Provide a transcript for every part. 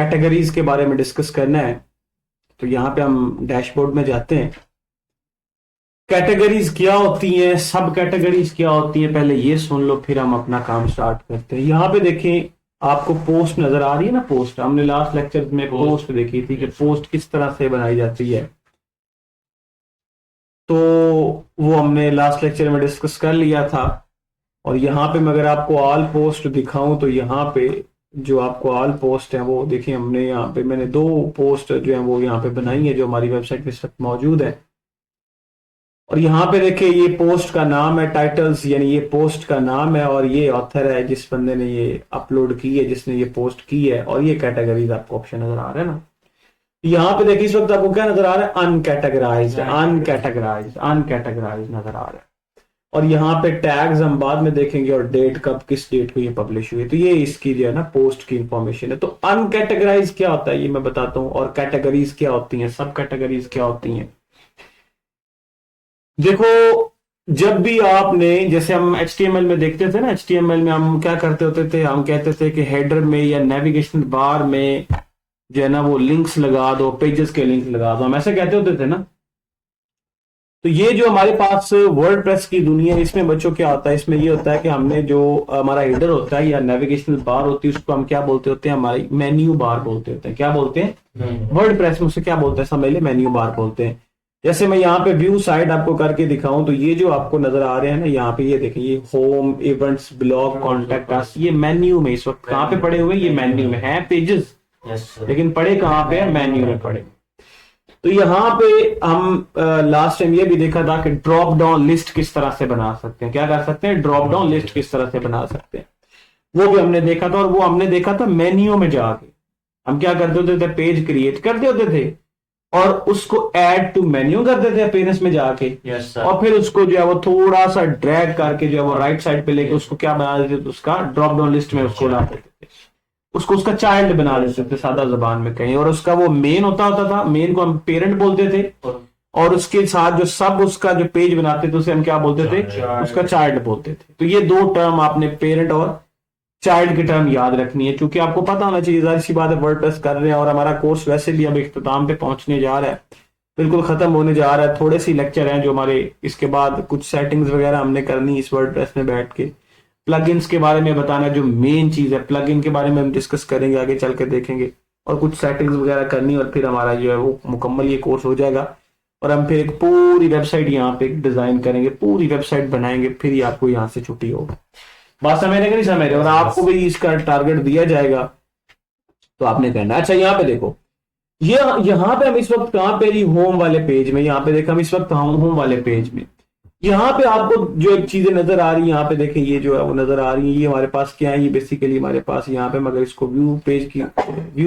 Categories के बारे में डिस्कस करना है। तो यहाँ पे हम डैशबोर्ड में जाते हैं। कैटेगरीज क्या होती हैं, सब कैटेगरीज क्या होती हैं, पहले ये सुन लो फिर हम अपना काम स्टार्ट करते हैं। यहाँ पे देखें, आपको पोस्ट नजर आ रही है ना। पोस्ट हमने लास्ट लेक्चर में पोस्ट देखी थी कि पोस्ट किस तरह से बनाई जाती है, तो वो हमने लास्ट लेक्चर में डिस्कस कर लिया था। और यहाँ पे मैं अगर आपको ऑल पोस्ट दिखाऊं तो यहाँ पे जो आपको ऑल पोस्ट है वो देखिए, हमने यहाँ पे मैंने 2 पोस्ट जो है वो यहाँ पे बनाई है जो हमारी वेबसाइट पे इस वक्त मौजूद है। और यहाँ पे देखिए ये पोस्ट का नाम है, टाइटल्स, यानी ये पोस्ट का नाम है और ये ऑथर है जिस बंदे ने ये अपलोड की है, जिसने ये पोस्ट की है। और ये कैटेगरीज आपको ऑप्शन नजर आ रहा है ना। यहाँ पे देखिए इस वक्त आपको क्या नजर आ रहा है, अनकैटेगराइज्ड, अनकैटेगराइज्ड, अनकैटेगराइज्ड नजर आ रहा है। और यहाँ पे टैग्स हम बाद में देखेंगे और डेट कब किस डेट को ये पब्लिश हुई है। तो ये इसकी जो है ना पोस्ट की इंफॉर्मेशन है। तो अनकैटेगराइज क्या होता है ये मैं बताता हूँ, और कैटेगरीज क्या होती हैं, सब कैटेगरीज क्या होती हैं। देखो, जब भी आपने, जैसे हम HTML में देखते थे ना, HTML में हम क्या करते होते थे, हम कहते थे कि हेडर में या नेविगेशन बार में जो है ना वो लिंक्स लगा दो, पेजेस के लिंक लगा दो, हम ऐसे कहते होते थे ना। तो ये जो हमारे पास वर्डप्रेस की दुनिया है, इसमें बच्चों क्या होता है, इसमें ये होता है कि हमने जो हमारा हेडर होता है या नेविगेशनल बार होती है उसको हम क्या बोलते होते हैं, हमारी मेन्यू बार बोलते होते हैं। क्या बोलते हैं? वर्डप्रेस में उसे क्या बोलते हैं, समझ ले, मेन्यू बार बोलते हैं। जैसे मैं यहाँ पे व्यू साइड आपको करके दिखाऊं तो ये जो आपको नजर आ रहे हैं ना, यहाँ पे ये देखिए, ये home, events, blog, contact us, ये मेन्यू में इस वक्त कहाँ पे पड़े हुए, ये मेन्यू में है पेजेस, लेकिन पड़े कहाँ पे है, मेन्यू में पड़े। तो यहाँ पे हम लास्ट टाइम ये भी देखा था कि ड्रॉप डाउन लिस्ट किस तरह से बना सकते हैं। क्या कर सकते हैं? ड्रॉप डाउन लिस्ट किस तरह से बना सकते हैं, वो भी हमने देखा था। और वो हमने देखा था मेन्यू में जाके हम क्या करते होते थे, पेज क्रिएट करते होते थे और उसको ऐड टू मेन्यू करते थे अपीयरेंस में जाके। और फिर उसको जो है वो थोड़ा सा ड्रैग करके जो है वो राइट साइड पे लेके उसको क्या बना देते थे, उसका ड्रॉप डाउन लिस्ट में उसको ला देते थे, उसको उसका चाइल्ड बना देते थे सादा जबान में कहीं। और उसका वो मेन होता था, मेन को हम पेरेंट बोलते थे, और उसके साथ जो सब उसका जो पेज बनाते थे उसे हम क्या बोलते थे, उसका चाइल्ड बोलते थे। तो ये 2 टर्म आपने पेरेंट और चाइल्ड की टर्म याद रखनी है, क्योंकि आपको पता होना चाहिए, जाहिर सी बात है वर्डप्रेस कर रहे हैं और हमारा कोर्स वैसे भी अब इख्तिताम पे पहुंचने जा रहा है, बिल्कुल खत्म होने जा रहा है। थोड़े सी लेक्चर हैं जो हमारे, इसके बाद कुछ सेटिंग्स वगैरह हमने करनी इस वर्डप्रेस में बैठ के। प्लगइन्स के बारे में बताना जो मेन चीज है, प्लगइन के बारे में हम डिस्कस करेंगे, आगे चल के देखेंगे, और कुछ सेटिंग्स वगैरह करनी, और फिर हमारा जो है वो मुकम्मल ये कोर्स हो जाएगा। और हम फिर एक पूरी वेबसाइट यहाँ पे डिजाइन करेंगे, पूरी वेबसाइट बनाएंगे, फिर ही आपको यहाँ से छुट्टी होगी। बात समझ रहे कि नहीं समझ रहे? और आपको भी इसका टारगेट दिया जाएगा तो आपने करना। अच्छा, यहाँ पे देखो, ये यहाँ पे हम इस वक्त कहाँ पे जी, होम वाले पेज में। यहाँ पे देखो हम इस वक्त होम वाले पेज में, यहाँ पे आपको जो एक चीजें नजर आ रही है, यहाँ पे देखें ये जो है वो नजर आ रही है, ये हमारे पास क्या है, ये बेसिकली हमारे पास यहाँ पे, मगर इसको व्यू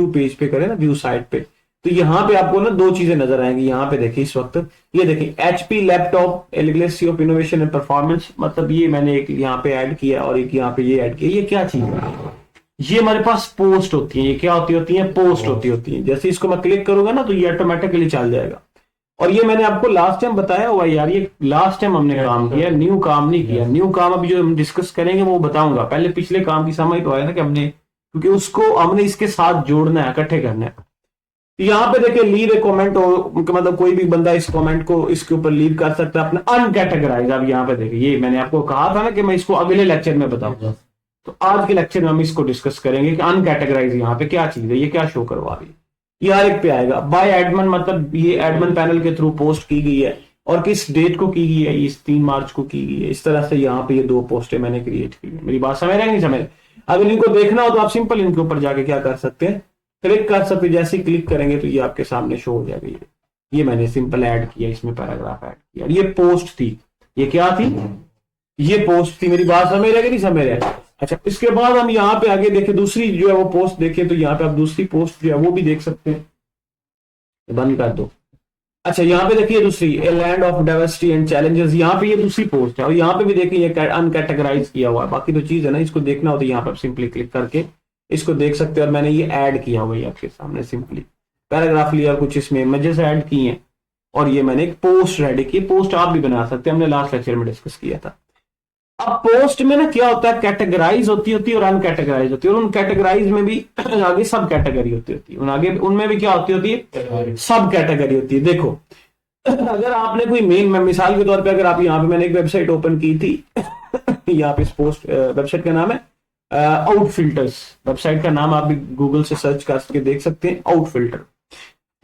पेज पे करें ना, व्यू साइड पे, तो यहाँ पे आपको ना 2 चीजें नजर आएंगी। यहाँ पे देखिए इस वक्त, ये देखिए HP laptop legacy of innovation and performance, मतलब ये मैंने एक यहाँ पे ऐड किया और एक यहाँ पे ये ऐड किया। ये क्या चीज है? ये हमारे पास पोस्ट होती है। ये क्या होती है? पोस्ट होती है। जैसे इसको मैं क्लिक करूंगा ना तो ये ऑटोमेटिकली चल जाएगा। और ये मैंने आपको लास्ट टाइम बताया हुआ यार, ये लास्ट टाइम हमने काम किया, न्यू काम नहीं किया। न्यू काम अभी जो हम डिस्कस करेंगे वो बताऊंगा, पहले पिछले काम की समझ तो आया ना कि हमने, क्योंकि उसको हमने इसके साथ जोड़ना है, इकट्ठे करना है। यहाँ पे देखिए लीव ए कमेंट, मतलब कोई भी बंदा इस कमेंट को इसके ऊपर लीव कर सकता है अपना अनकैटेगराइज। अब यहाँ पे देखिए, ये मैंने आपको कहा था ना कि मैं इसको अगले लेक्चर में बताऊंगा, तो आज के लेक्चर में हम इसको डिस्कस करेंगे कि अनकैटेगराइज यहाँ पे क्या चीज है, ये क्या शो करवा रही है। ये हर एक पे आएगा। बाय एडमिन, मतलब ये एडमिन पैनल के थ्रू पोस्ट की गई है और किस डेट को की गई है, इस 3 मार्च को की गई है। इस तरह से यहाँ पे ये 2 पोस्टें मैंने क्रिएट की है। मेरी बात समझ रहे हैं नहीं समझ? अगर इनको देखना हो तो आप सिंपल इनके ऊपर जाके क्या कर सकते हैं, क्लिक कर सकते हैं। जैसे क्लिक करेंगे तो ये आपके सामने शो हो जाएगा। ये मैंने सिंपल ऐड किया, इसमें पैराग्राफ ऐड किया। ये पोस्ट थी, ये क्या थी, ये पोस्ट थी। मेरी बात समझ रहे कि नहीं समझ रहे? अच्छा, इसके बाद हम यहाँ पे आगे देखें, दूसरी जो है वो पोस्ट देखें, तो यहाँ पे आप दूसरी पोस्ट जो है वो भी देख सकते हैं। बंद कर दो। अच्छा, यहाँ पे देखिए दूसरी, a land of diversity and challenges, यहाँ पे ये दूसरी पोस्ट है। और यहाँ पे भी देखिए ये अनकैटेगराइज किया हुआ है। बाकी तो चीज है ना, इसको देखना हो तो यहाँ पे आप सिंपली क्लिक करके इसको देख सकते हैं। और मैंने ये ऐड किया हुआ है आपके सामने, सिंपली पैराग्राफ लिया, कुछ इसमें इमेजेस ऐड की हैं, और ये मैंने एक पोस्ट रेडी की। पोस्ट आप भी बना सकते हैं, हमने लास्ट लेक्चर में डिस्कस किया था। अब पोस्ट में ना क्या होता है, कैटेगराइज होती है और अनकैटेगराइज होती है, और उन कैटेगराइज में भी आगे सब कैटेगरी होती है, उन आगे उनमें भी क्या होती है, सब कैटेगरी होती है। देखो अगर आपने कोई मेन, मिसाल के तौर पे अगर आप यहाँ पे, मैंने एक वेबसाइट ओपन की थी यहाँ पे, पोस्ट वेबसाइट का नाम है आउट फिल्टर्स, वेबसाइट का नाम आप भी गूगल से सर्च करके देख सकते हैं, आउट फिल्टर।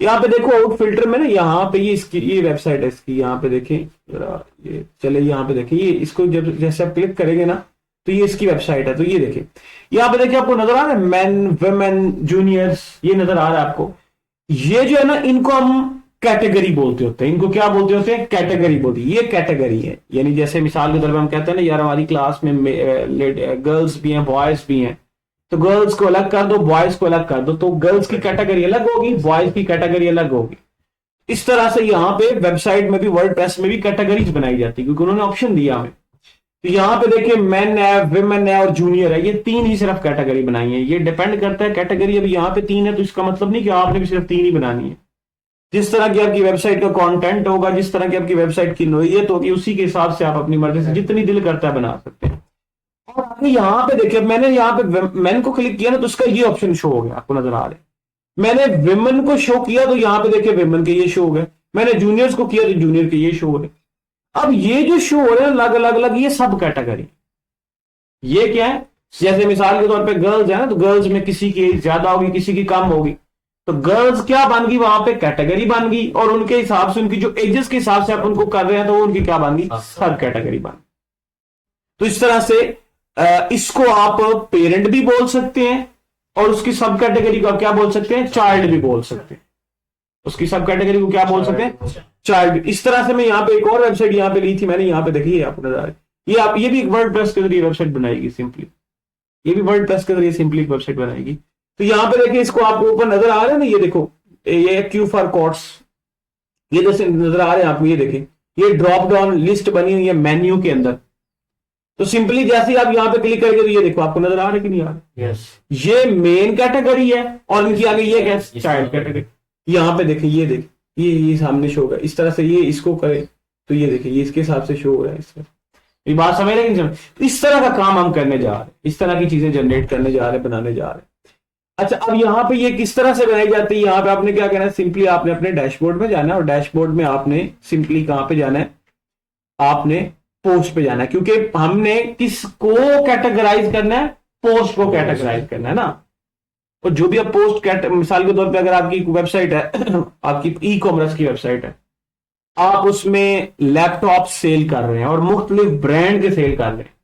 यहाँ पे देखो आउट फिल्टर में ना, यहाँ पे ये इसकी ये वेबसाइट है इसकी, यहाँ पे देखें जरा, ये चले यहाँ पे देखें, ये इसको जब जैसे आप क्लिक करेंगे ना तो ये इसकी वेबसाइट है। तो ये देखें, यहाँ पे देखिए आपको नजर आ रहा है मेन, वुमेन, जूनियर्स, ये नजर आ रहा है आपको। ये जो है ना, इनको हम कैटेगरी बोलते होते हैं, इनको क्या बोलते होते हैं, कैटेगरी बोलते हैं। ये कैटेगरी है, यानी जैसे मिसाल के तौर पर हम कहते हैं ना यार हमारी क्लास में गर्ल्स भी हैं, बॉयज भी हैं, तो गर्ल्स को अलग कर दो, बॉयज को अलग कर दो, तो गर्ल्स की कैटेगरी अलग होगी, बॉयज की कैटेगरी अलग होगी। इस तरह से यहाँ पे वेबसाइट में भी, वर्डप्रेस में भी कैटेगरीज बनाई जाती है, क्योंकि उन्होंने ऑप्शन दिया हमें। तो यहाँ पे देखिए मेन है, विमेन है और जूनियर है, ये तीन ही सिर्फ कैटेगरी बनाई है। ये डिपेंड करता है, कैटेगरी अभी यहाँ पे तीन है तो इसका मतलब नहीं कि आपने भी सिर्फ तीन ही बनानी है। जिस तरह की आपकी वेबसाइट का कंटेंट होगा, जिस तरह की आपकी वेबसाइट की नोयत होगी, उसी के हिसाब से आप अपनी मर्जी से जितनी दिल करता है बना सकते हैं। और आगे यहाँ पे देखिए, मैंने यहाँ पे मैन को क्लिक किया ना तो उसका ये ऑप्शन शो हो गया, आपको नजर आ रहा है। मैंने विमेन को शो किया तो यहाँ पे देखिए विमेन के ये शो हो गए, मैंने जूनियर्स को किया तो जूनियर के ये शो हो गए। अब ये जो शो हो रहे हैं अलग अलग अलग, ये सब कैटेगरी। ये क्या है, जैसे मिसाल के तौर पे गर्ल्स है ना, तो गर्ल्स में किसी की एज ज्यादा होगी, किसी की कम होगी, तो गर्ल्स क्या बन गई, वहां पे कैटेगरी बन गई, और उनके हिसाब से, उनकी जो एजेस के हिसाब से आप उनको कर रहे हैं, तो उनकी क्या बन गई, सब कैटेगरी बन गई। तो इस तरह से इसको आप पेरेंट भी बोल सकते हैं, और उसकी सब कैटेगरी को आप क्या बोल सकते हैं, चाइल्ड भी बोल सकते हैं। उसकी सब कैटेगरी को क्या बोल सकते हैं, चाइल्ड। इस तरह से मैं यहाँ पे एक और वेबसाइट यहाँ पे ली थी मैंने, यहाँ पे देखिए आप ये भी एक वर्डप्रेस के जरिए वेबसाइट बनाएगी सिंपली, ये भी वर्डप्रेस के जरिए सिंपली एक वेबसाइट बनाएगी। तो यहाँ पे देखिए, इसको आपको ऊपर नजर आ रहा है ना, ये देखो, ये क्यू फॉर कोर्स, ये जैसे नजर आ रहे हैं आपको, ये देखें, ये ड्रॉप डाउन लिस्ट बनी हुई है मेन्यू के अंदर। तो सिंपली जैसे आप यहाँ पे क्लिक करेंगे तो ये देखो आपको नजर आ रहा है कि नहीं आ रहा, ये मेन कैटेगरी है, और इनकी आगे ये क्या, चाइल्ड कैटेगरी। यहाँ पे देखें, ये देखिए, ये सामने शो होगा इस तरह से, ये इसको करे तो ये देखिए, ये इसके हिसाब से शो हो रहा है। इसमें ये बात समझ रहे हैं, इस तरह का काम हम करने जा रहे हैं, इस तरह की चीजें जनरेट करने जा रहे हैं, बनाने जा रहे हैं। अच्छा, अब यहाँ पे ये किस तरह से बनाई जाती है, यहाँ पे आपने क्या करना है, सिंपली आपने अपने डैशबोर्ड में जाना है, और डैशबोर्ड में आपने सिंपली कहां पे जाना है, आपने पोस्ट पे जाना है, क्योंकि हमने किसको कैटेगराइज करना है, पोस्ट को कैटेगराइज करना है ना। और जो भी आप पोस्ट, मिसाल के तौर पे अगर आपकी वेबसाइट है आपकी ई कॉमर्स की वेबसाइट है, आप उसमें लैपटॉप सेल कर रहे हैं और मुख्तलिफ ब्रांड के सेल कर रहे हैं,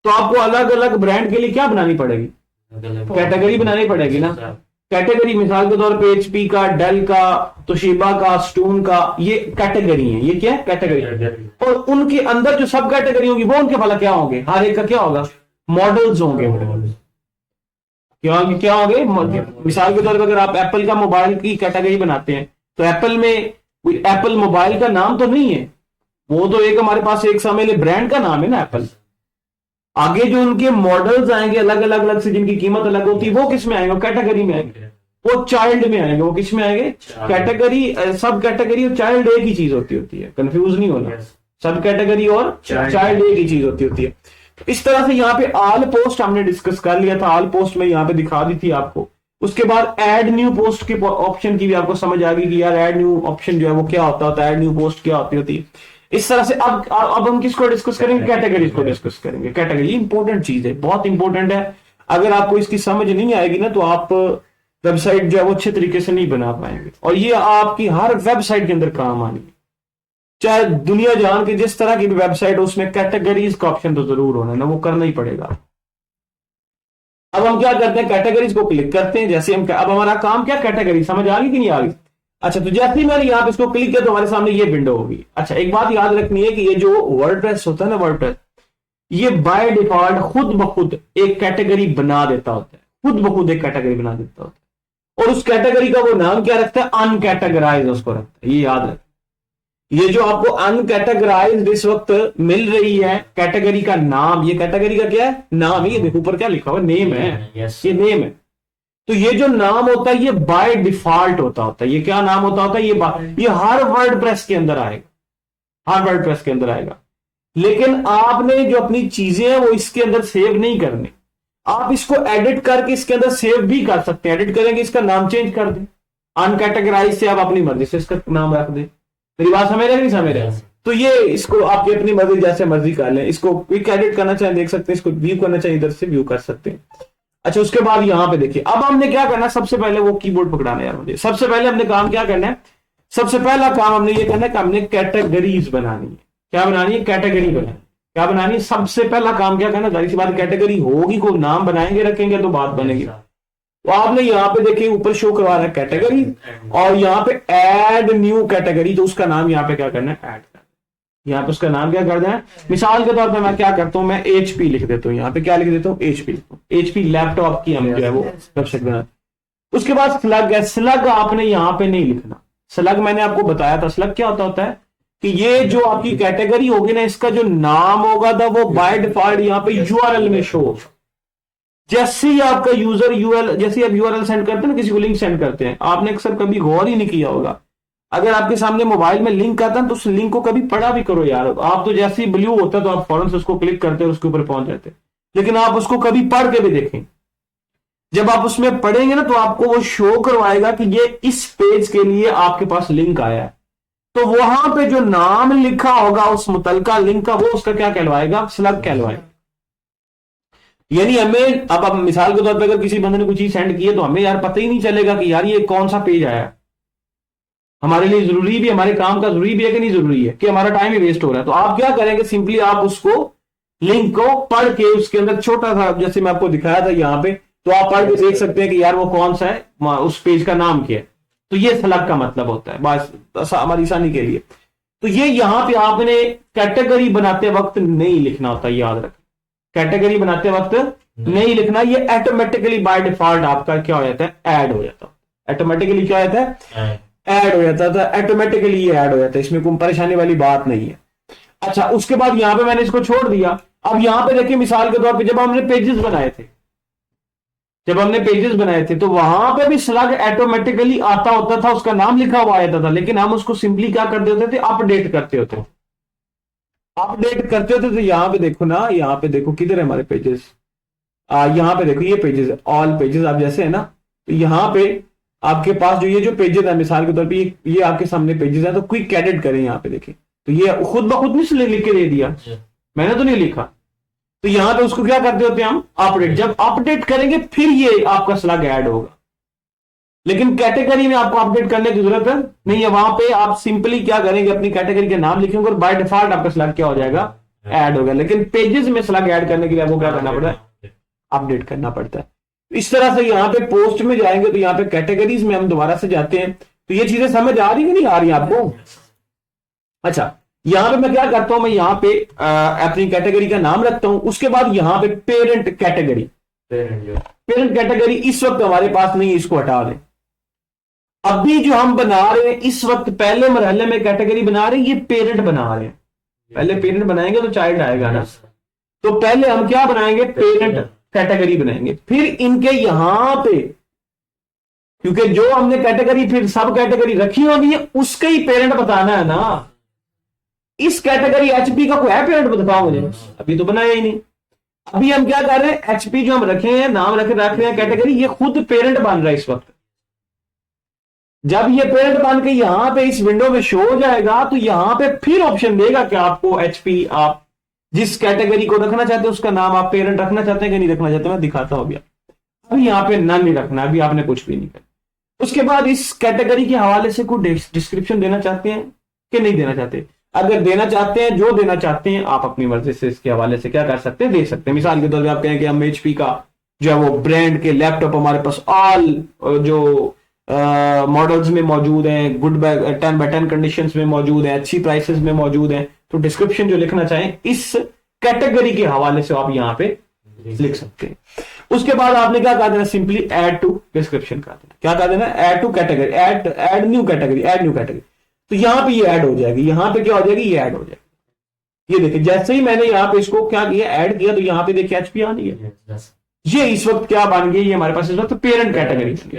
तो आपको अलग अलग ब्रांड के लिए क्या बनानी पड़ेगी, कैटेगरी बनानी पड़ेगी ना। कैटेगरी मिसाल के तौर पे एचपी का, डेल का, तोशिबा का, स्टोन का, ये कैटेगरी है, ये क्या है, कैटेगरी। और उनके अंदर जो सब कैटेगरी होगी वो उनके भला क्या होंगे, हर एक का क्या होगा, मॉडल्स होंगे। क्या होंगे, मिसाल के तौर पर अगर आप एप्पल का मोबाइल की कैटेगरी बनाते हैं, तो एप्पल में कोई एप्पल मोबाइल का नाम तो नहीं है, वो तो एक हमारे पास एक समय ब्रांड का नाम है ना एप्पल। आगे जो उनके मॉडल्स आएंगे अलग अलग अलग से, जिनकी कीमत अलग होती है, वो किस में आएंगे, कैटेगरी में आएंगे, वो चाइल्ड में आएंगे। वो किस में आएंगे, कैटेगरी। सब कैटेगरी और चाइल्ड एक ही चीज होती है, कंफ्यूज नहीं होना। सब कैटेगरी और चाइल्ड एक ही चीज होती है। इस तरह से यहाँ पे ऑल पोस्ट हमने डिस्कस कर लिया था, ऑल पोस्ट में यहाँ पे दिखा दी थी आपको। उसके बाद ऐड न्यू पोस्ट के ऑप्शन की भी आपको समझ आ गई कि यार ऐड न्यू ऑप्शन जो है वो क्या होता है, ऐड न्यू पोस्ट क्या होती है। इस तरह से अब हम किसको डिस्कस करेंगे, कैटेगरीज को डिस्कस करेंगे। कैटेगरी इंपॉर्टेंट चीज है, बहुत इंपॉर्टेंट है। अगर आपको इसकी समझ नहीं आएगी ना, तो आप वेबसाइट जो है वो अच्छे तरीके से नहीं बना पाएंगे, और ये आपकी हर वेबसाइट के अंदर काम आनी है। चाहे दुनिया जहान की जिस तरह की भी वेबसाइट हो, उसमें कैटेगरीज का ऑप्शन तो जरूर होना है ना, वो करना ही पड़ेगा। अब हम क्या करते हैं, कैटेगरीज को क्लिक करते हैं। जैसे हम, अब हमारा काम क्या, कैटेगरी समझ आ गई कि नहीं आ गई। अच्छा, तो जैसे ही मैंने यहाँ पे इसको क्लिक किया तो हमारे सामने ये विंडो होगी। अच्छा, एक बात याद रखनी है कि ये जो वर्डप्रेस होता है ना, वर्डप्रेस, ये बाय डिफॉल्ट खुद ब खुद एक कैटेगरी बना देता होता है, खुद ब खुद एक कैटेगरी बना देता होता है। और उस कैटेगरी का वो नाम क्या रखता है, अनकैटेगराइज उसको रखता है। ये याद रखें, ये जो आपको अनकैटेगराइज्ड इस वक्त मिल रही है कैटेगरी का नाम, ये कैटेगरी का क्या है, नाम। ये देखो ऊपर क्या लिखा हुआ, नेम है, ये नेम है। तो ये जो नाम होता है ये बाय डिफॉल्ट होता है। ये क्या नाम होता है, ये हर वर्डप्रेस के अंदर आएगा, हर वर्डप्रेस के अंदर आएगा। लेकिन आपने जो अपनी चीजें हैं वो इसके अंदर सेव नहीं करनी। आप इसको एडिट करके इसके अंदर सेव भी कर सकते हैं। एडिट करेंगे, इसका नाम चेंज कर दें, अनकैटेगराइज से आप अपनी मर्जी से इसका नाम रख दें। मेरी बात समझ रहे नहीं समझ रहे? तो ये इसको आपकी अपनी मर्जी जैसे मर्जी कर लें। इसको क्विक एडिट करना चाहे देख सकते हैं, इसको व्यू करना चाहिए इधर से व्यू कर सकते हैं। अच्छा, उसके बाद यहां पे देखिए, अब हमने क्या करना है, सबसे पहले वो कीबोर्ड पकड़ाना है यार मुझे। सबसे पहले हमने काम क्या करना है, सबसे पहला काम हमने ये करना है कि हमने कैटेगरीज बनानी है। क्या बनानी है? कैटेगरी बनानी। क्या बनानी है? सबसे पहला काम क्या करना, जाहिर सी बात कैटेगरी होगी, कोई नाम बनाएंगे रखेंगे तो बात बनेगी। तो आपने यहाँ पे देखिए ऊपर शो करवा रहा है कैटेगरी, और यहाँ पे ऐड न्यू कैटेगरी, तो उसका नाम यहाँ पे क्या करना है, ऐड करना है। यहाँ पे उसका नाम क्या कर देना है। मिसाल के तौर पे मैं क्या करता हूँ, मैं HP लिख देता हूँ। यहाँ पे क्या लिख देता हूँ, HP लिखता हूँ। HP लैपटॉप की हम जो है वो वेबसाइट बनाते। उसके बाद स्लग है, स्लग आपने यहाँ पे नहीं लिखना। स्लग मैंने आपको बताया था, स्लग क्या होता है कि ये जो आपकी कैटेगरी होगी ना, इसका जो नाम होगा था वो बाय डिफॉल्ट यहाँ पे URL में शो होगा। जैसे ही आपका यूजर यूआरएल, जैसे आप URL सेंड करते हैं ना, किसी को लिंक सेंड करते हैं, आपने अक्सर कभी गौर ही नहीं किया होगा, अगर आपके सामने मोबाइल में लिंक आता है तो उस लिंक को कभी पढ़ा भी करो यार। आप तो जैसे ही ब्लू होता है तो आप फौरन से उसको क्लिक करते हैं और उसके ऊपर पहुंच जाते हैं, लेकिन आप उसको कभी पढ़ के भी देखें। जब आप उसमें पढ़ेंगे ना तो आपको वो शो करवाएगा कि ये इस पेज के लिए आपके पास लिंक आया है। तो वहां पे जो नाम लिखा होगा उस मुतलका लिंक का, वो उसका क्या कहलवाएगा, स्लग कहलवाएगा। यानी हमें अब मिसाल के तौर पे अगर किसी बंदे ने कुछ चीज सेंड की है तो हमें यार पता ही नहीं चलेगा कि यार ये कौन सा पेज आया। हमारे लिए जरूरी भी, हमारे काम का जरूरी भी है कि नहीं जरूरी है, कि हमारा टाइम ही वेस्ट हो रहा है। तो आप क्या करेंगे, सिंपली आप उसको लिंक को पढ़ के उसके अंदर छोटा सा, जैसे मैं आपको दिखाया था यहाँ पे, तो आप पढ़ के देख सकते हैं कि यार वो कौन सा है, उस पेज का नाम क्या है। तो ये स्लग का मतलब होता है, बस हमारी आसानी के लिए। तो ये यहां पे आपने कैटेगरी बनाते वक्त नहीं लिखना होता, याद रखें। कैटेगरी बनाते वक्त नहीं लिखना, ये ऑटोमेटिकली बाय डिफॉल्ट आपका क्या हो जाता है, ऐड हो जाता है। ऑटोमेटिकली क्या हो जाता है, ऐड हो जाता था। ऑटोमेटिकली ये ऐड हो जाता है, इसमें कोई परेशानी वाली बात नहीं है। अच्छा, उसके बाद यहां पे मैंने इसको छोड़ दिया। अब यहां पे देखिए मिसाल के तौर पे जब हमने पेजेस बनाए थे, तो वहां पे भी स्लग ऑटोमेटिकली आता होता था, उसका नाम लिखा हुआ आता था, लेकिन हम उसको सिंपली क्या कर देते थे, अपडेट करते होते तो यहां पे देखो ना, यहां पे देखो किधर है हमारे पेजेस, यहां पे देखो ये पेजेस, ऑल पेजेस आप जैसे है ना, तो यहां पे आपके पास जो ये जो पेजेस है, मिसाल के तौर पे ये आपके सामने पेजेस है, तो क्विक एडिट करें यहां पे देखिए, तो ये खुद ब खुद नहीं लिख के दे दिया, मैंने तो नहीं लिखा। तो यहां पे उसको क्या करते होते हैं हम, अपडेट। जब अपडेट करेंगे फिर ये आपका स्लग ऐड होगा, लेकिन कैटेगरी में आपको अपडेट करने की जरूरत नहीं है। वहां पे आप सिंपली क्या करेंगे, अपनी कैटेगरी के नाम लिखेंगे और बाय डिफॉल्ट आपका स्लग क्या हो जाएगा, ऐड होगा। लेकिन पेजेस में स्लग ऐड करने के लिए आपको क्या करना पड़ता है, अपडेट करना पड़ता है। इस तरह से यहाँ पे पोस्ट में जाएंगे तो यहाँ पे कैटेगरीज में हम दोबारा से जाते हैं। तो ये चीजें समझ आ रही है कि नहीं आ रही आपको? अच्छा, यहां पे मैं क्या करता हूं, मैं यहां पे अपनी कैटेगरी का नाम रखता हूं। उसके बाद यहां पे पेरेंट कैटेगरी इस वक्त हमारे पास नहीं है, इसको हटा दें। अभी जो हम बना रहे हैं इस वक्त पहले मरहले में कैटेगरी बना रहे हैं, ये पेरेंट बना रहे हैं। पहले पेरेंट बनाएंगे तो चाइल्ड आएगा ना, तो पहले हम क्या बनाएंगे, पेरेंट कैटेगरी बनाएंगे। फिर इनके यहां पे, क्योंकि जो हमने कैटेगरी फिर सब कैटेगरी रखी होगी है, उसका ही पेरेंट बताना है ना। इस कैटेगरी HP का कोई है पेरेंट, बताओ मुझे, अभी तो बनाया ही नहीं। अभी हम क्या कर रहे हैं, HP जो हम रखे हैं, नाम रख रहे हैं कैटेगरी, ये खुद पेरेंट बन रहा है इस वक्त। जब ये पेरेंट बन के यहां पे इस विंडो में शो हो जाएगा तो यहां पे फिर ऑप्शन देगा कि आपको HP, आप जिस कैटेगरी को रखना चाहते हैं उसका नाम आप पेरेंट रखना चाहते हैं कि नहीं रखना चाहते, मैं दिखाता हूं अभी। अभी यहां पे नन नहीं रखना, अभी आपने कुछ भी नहीं करना। उसके बाद इस कैटेगरी के हवाले से कोई डिस्क्रिप्शन देना चाहते हैं कि नहीं देना चाहते? अगर देना चाहते हैं, जो देना चाहते हैं आप अपनी मर्जी से इसके हवाले से क्या कर सकते हैं, दे सकते हैं। मिसाल के तौर पर आप कहें कि हम HP का जो है वो ब्रांड के लैपटॉप हमारे पास ऑल जो मॉडल्स में मौजूद हैं, गुड 10/10 कंडीशंस में मौजूद हैं, अच्छी प्राइसेस में मौजूद हैं, तो डिस्क्रिप्शन जो लिखना चाहें इस कैटेगरी के हवाले से आप यहां पे लिख सकते हैं। उसके बाद आपने क्या कहा देना, सिंपली ऐड टू डिस्क्रिप्शन कहा देना। क्या कहा देना, add to category, add new category. तो यहां पे ये ऐड हो जाएगी, यहां पे क्या हो जाएगी, ये ऐड हो जाएगी। ये देखिए जैसे ही मैंने यहां पे इसको क्या किया, ऐड किया, तो यहां पे देखिए HP आ रही है। ये इस वक्त क्या बन गई, ये हमारे पास इस वक्त पेरेंट कैटेगरी।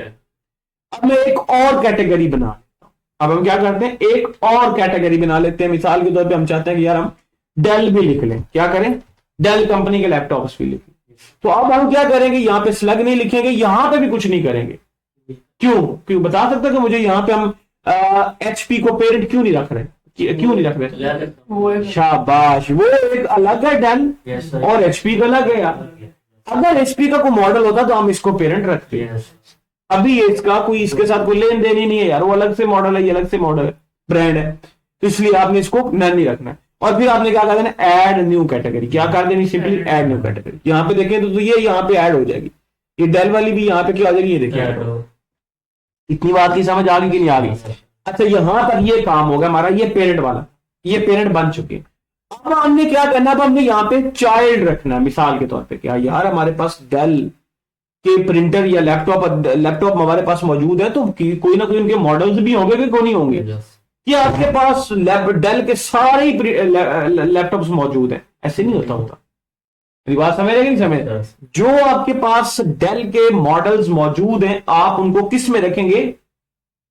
अब मैं एक और कैटेगरी बना लेता हूं। अब हम क्या करते हैं, एक और कैटेगरी बना लेते हैं। मिसाल के तौर पे हम चाहते हैं कि यार हम डेल भी लिख लें, क्या करें, डेल कंपनी के लैपटॉप्स भी लिख लें। तो अब हम क्या करेंगे, यहां पे स्लग नहीं लिखेंगे, यहां पे भी कुछ नहीं करेंगे। क्यों बता सकते कि मुझे यहां पे हम एचपी को पेरेंट क्यों नहीं रख रहे, क्यों नहीं रख रहे? शाबाश, वो एक अलग है डेल और एचपी का अलग है यार। अगर एचपी का कोई मॉडल होता तो हम इसको पेरेंट रखते हैं। अभी ये इसका कोई, इसके साथ कोई लेन देन ही नहीं है यार, वो अलग से मॉडल है, ये अलग से मॉडल है, ब्रांड है, तो इसलिए आपने इसको नन नहीं रखना है। और फिर आपने क्या कर देना, ऐड न्यू कैटेगरी, क्या कर देनी, सिंपली ऐड न्यू कैटेगरी। यहां पे देखें तो ये यहां पे ऐड हो जाएगी, ये डेल वाली भी यहां पे क्या आ जाएगी, ये देखिए। इतनी बात की समझ आ गई कि नहीं आ गई? अच्छा, यहां तक ये काम होगा हमारा, ये पेरेंट वाला, ये पेरेंट बन चुके। अब हमने क्या करना, अब हमने यहाँ पे चाइल्ड रखना है। मिसाल के तौर पे क्या यार, हमारे पास डेल के प्रिंटर या लैपटॉप हमारे पास मौजूद है, तो कोई ना कोई उनके मॉडल्स भी होंगे कि कोई नहीं होंगे? कि आपके पास डेल के सारे ही लैपटॉप्स मौजूद हैं? ऐसे नहीं होता होगा। मेरी बात समझ रहे कि नहीं समझ? जो आपके पास डेल के मॉडल्स मौजूद हैं, आप उनको किस में रखेंगे,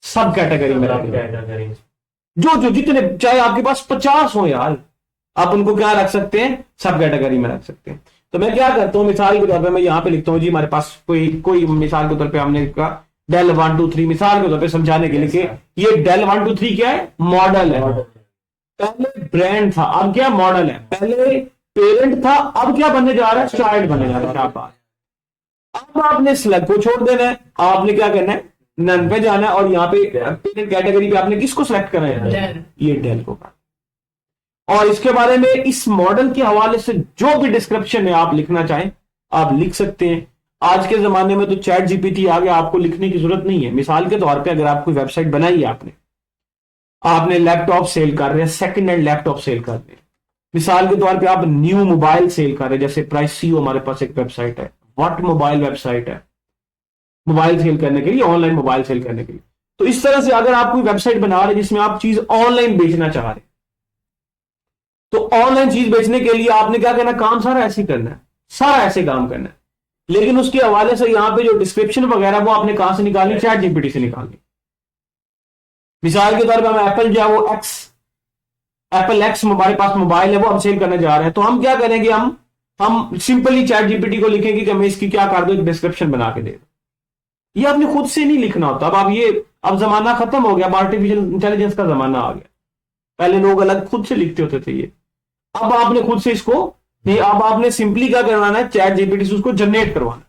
सब कैटेगरी में रखेंगे। जो जितने, चाहे आपके पास 50 हो यार, आप उनको क्या रख सकते हैं, सब कैटेगरी में रख सकते हैं। तो मैं क्या करता हूं, मिसाल के तौर पे मैं यहां पे लिखता हूं जी, हमारे पास कोई मिसाल के तौर पे हमने कहा डेल 1 2 3, मिसाल के तौर पे समझाने के लिए, ये डेल 1 2 3 क्या है, मॉडल है। पहले ब्रांड था, अब क्या मॉडल है। पहले पेरेंट था, अब क्या बनने जा रहा है, चाइल्ड बनने जा रहा है। अब आपने स्लग को छोड़ देना है, आपने क्या करना है, नन पे जाना है, और यहाँ पे पेरेंट कैटेगरी पे आपने किसको सिलेक्ट करना है, ये डेल को। और इसके बारे में, इस मॉडल के हवाले से जो भी डिस्क्रिप्शन है आप लिखना चाहें आप लिख सकते हैं। आज के जमाने में तो चैट जीपीटी आ गया, आपको लिखने की जरूरत नहीं है। मिसाल के तौर पे अगर आप कोई वेबसाइट बनाई है, आपने लैपटॉप सेल कर रहे हैं, सेकंड हैंड लैपटॉप सेल कर रहे हैं, मिसाल के तौर पे आप न्यू मोबाइल सेल कर रहे हैं, जैसे प्राइस सीओ हमारे पास एक वेबसाइट है, व्हाट मोबाइल वेबसाइट है, मोबाइल सेल करने के लिए, ऑनलाइन मोबाइल सेल करने के लिए। तो इस तरह से अगर आप कोई वेबसाइट बना रहे हैं जिसमें आप चीज ऑनलाइन बेचना चाह रहे हैं, तो ऑनलाइन चीज बेचने के लिए आपने क्या करना, काम सारा ऐसे करना है, सारा ऐसे काम करना है। लेकिन उसके हवाले से यहां पे जो डिस्क्रिप्शन वगैरह वो आपने कहां से निकालनी, चैट जीपीटी से निकालनी। मिसाल के तौर पर हम एप्पल जो है वो एप्पल एक्स हमारे पास मोबाइल है, वो हम सेल करने जा रहे हैं, तो हम क्या करेंगे, हम सिंपली चैट जीपीटी को लिखेंगे कि हमें इसकी क्या कर दो, एक डिस्क्रिप्शन बना के दे दो। ये आपने खुद से नहीं लिखना होता। अब जमाना खत्म हो गया, आर्टिफिशियल इंटेलिजेंस का जमाना आ गया। पहले लोग अलग खुद से लिखते होते थे ये, अब आपने खुद से इसको नहीं, अब आपने सिंपली क्या करवाना है, चैट जीपीटी से उसको जनरेट करवाना।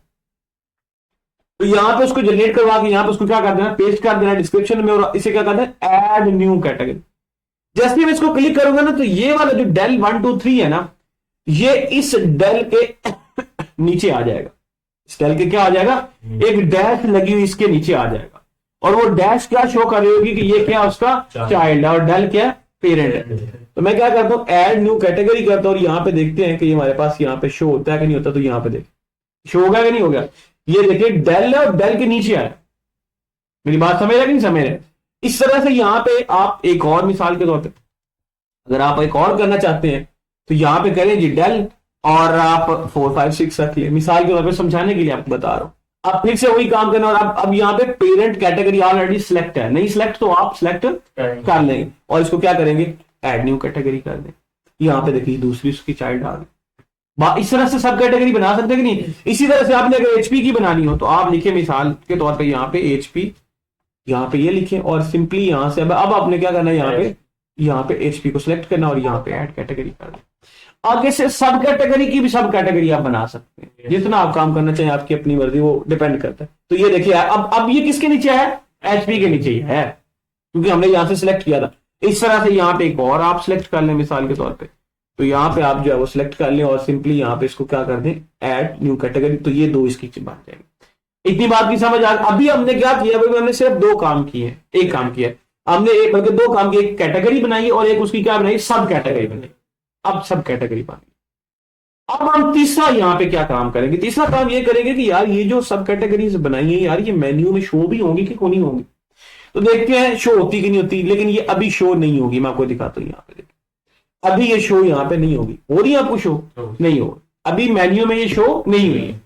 तो यहां पे उसको जनरेट करवा के यहां पे उसको क्या कर देना, पेस्ट कर देना डिस्क्रिप्शन में, और इसे क्या करना है, ऐड न्यू कैटेगरी। जैसे मैं इसको क्लिक करूंगा ना, तो ये वाला जो डेल 1 2 3 है ना, ये इस डेल के नीचे आ जाएगा। इस डेल के क्या आ जाएगा, एक डैश लगी हुई इसके नीचे आ जाएगा, और वो डैश क्या शो कर रही होगी कि ये क्या उसका चाइल्ड है, और डेल क्या पेरेंट है। तो मैं क्या करता हूं, ऐड न्यू कैटेगरी करता हूं, और यहां पे देखते हैं कि हमारे पास यहां पे शो होता है कि नहीं होता। तो यहां पे देखिए शो होगा कि नहीं होगा, ये देखिए डेल है और डेल के नीचे आया। मेरी बात समझ रहे कि नहीं समझ रहे? इस तरह से यहां पे आप एक और मिसाल के तौर पे अगर आप एक और करना चाहते हैं, तो यहां पे करें जी डेल, और आप 4 5 6 रख ले, मिसाल के तौर पे समझाने के लिए आपको बता रहा हूं। आप फिर से वही काम करना, और अब यहाँ पे पेरेंट कैटेगरी ऑलरेडी सिलेक्ट है, नहीं सिलेक्ट तो आप सिलेक्ट कर लेंगे, और इसको क्या करेंगे, ऐड न्यू कैटेगरी कर दें। यहाँ पे देखिए दूसरी उसकी चाइल्ड आ गई। इस तरह से सब कैटेगरी बना सकते हैं कि नहीं? इसी तरह से आपने अगर एचपी की बनानी हो, तो आप लिखे मिसाल के तौर पे यहाँ पे एचपी, यहाँ पे ये लिखे, और सिंपली यहाँ से अब आपने क्या करना है, यहाँ पे एचपी को सिलेक्ट करना, और यहाँ पे ऐड कैटेगरी कर दें। आगे से सब कैटेगरी की भी सब कैटेगरी आप बना सकते हैं, जितना आप काम करना चाहिए, आपकी अपनी मर्जी, वो डिपेंड करता है। तो ये देखिए अब ये किसके नीचे है, एचपी के नीचे ही है, क्योंकि हमने यहां से सिलेक्ट किया था। इस तरह से यहाँ पे एक और आप सिलेक्ट कर लें मिसाल के तौर पे, तो यहाँ पे आप जो है वो सिलेक्ट कर लें, और सिंपली यहाँ पे इसको क्या कर दें, ऐड न्यू कैटेगरी। तो ये दो इसकी बन जाएंगे। इतनी बात की समझ आ? अभी हमने क्या किया, हमने सिर्फ दो काम किए, एक काम किया हमने, एक बल्कि दो काम किए, एक कैटेगरी बनाई और एक उसकी क्या बनाई, सब कैटेगरी बनाई। अब सब कैटेगरी बन गई। अब हम तीसरा यहाँ पे क्या काम करेंगे, तीसरा काम ये करेंगे कि यार ये जो सब कैटेगरीज बनाई है यार, ये मेन्यू में शो भी होंगी कि क्यों नहीं होंगी। तो देखते हैं शो होती कि नहीं होती, लेकिन ये अभी शो नहीं होगी। मैं आपको दिखाता हूँ यहाँ पे, देखिए अभी ये शो यहाँ पे नहीं होगी, हो रही है आपको शो नहीं हो, अभी मेन्यू में ये शो नहीं हुई है।